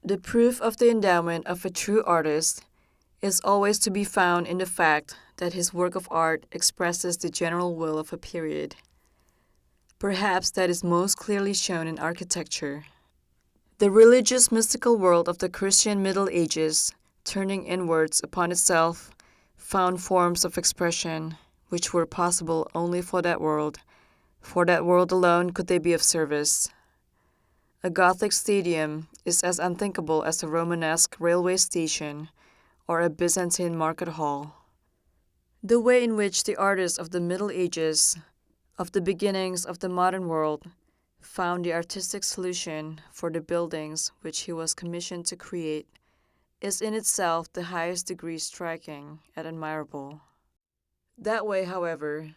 The proof of the endowment of a true artist is always to be found in the fact that his work of art expresses the general will of a period. Perhaps that is most clearly shown in architecture. The religious mystical world of the Christian Middle Ages, turning inwards upon itself, found forms of expression which were possible only for that world. For that world alone could they be of service. A Gothic stadium is as unthinkable as a Romanesque railway station or a Byzantine market hall. The way in which the artists of the Middle Ages, of the beginnings of the modern world, found the artistic solution for the buildings which he was commissioned to create is in itself the highest degree striking and admirable. That way, however,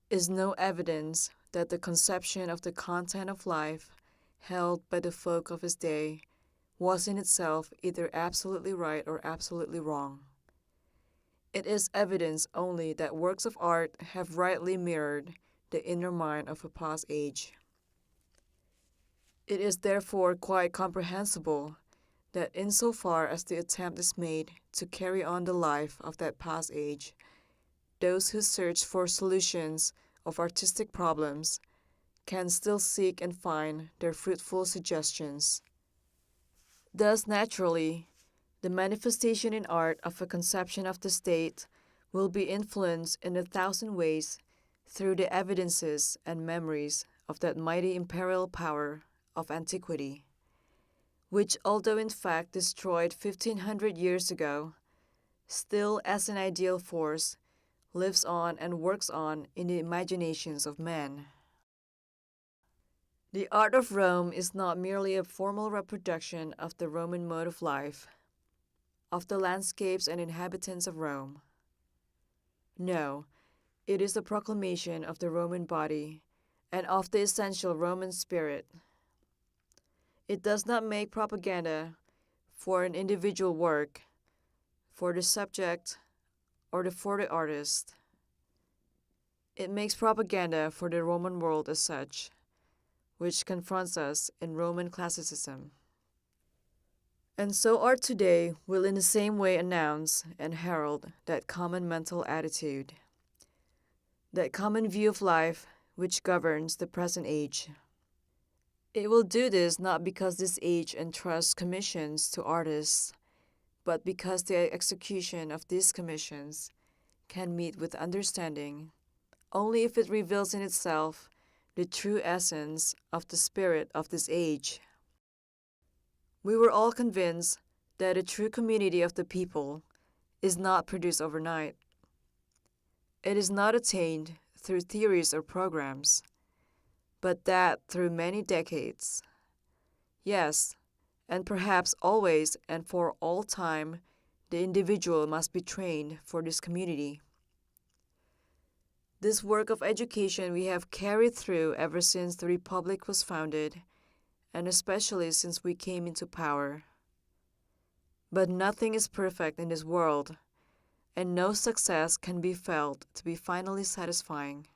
is no evidence that the conception of the content of life held by the folk of his day was in itself either absolutely right or absolutely wrong. It is evidence only that works of art have rightly mirrored the inner mind of a past age. It is therefore quite comprehensible that insofar as the attempt is made to carry on the life of that past age, those who search for solutions of artistic problems can still seek and find their fruitful suggestions. Thus, naturally, the manifestation in art of a conception of the state will be influenced in 1,000 ways through the evidences and memories of that mighty imperial power of antiquity, which, although in fact destroyed 1,500 years ago, still as an ideal force lives on and works on in the imaginations of men. The art of Rome is not merely a formal reproduction of the Roman mode of life, of the landscapes and inhabitants of Rome. No, it is a proclamation of the Roman body and of the essential Roman spirit. It does not make propaganda for an individual work, for the subject, or for the artist. It makes propaganda for the Roman world as such, which confronts us in Roman classicism. And so art today will in the same way announce and herald that common mental attitude, that common view of life which governs the present age. It will do this not because this age entrusts commissions to artists, but because the execution of these commissions can meet with understanding only if it reveals in itself the true essence of the spirit of this age. We were all convinced that a true community of the people is not produced overnight. It is not attained through theories or programs, but that through many decades. Yes, and perhaps always and for all time, the individual must be trained for this community. This work of education we have carried through ever since the Republic was founded, and especially since we came into power. But nothing is perfect in this world, and no success can be felt to be finally satisfying.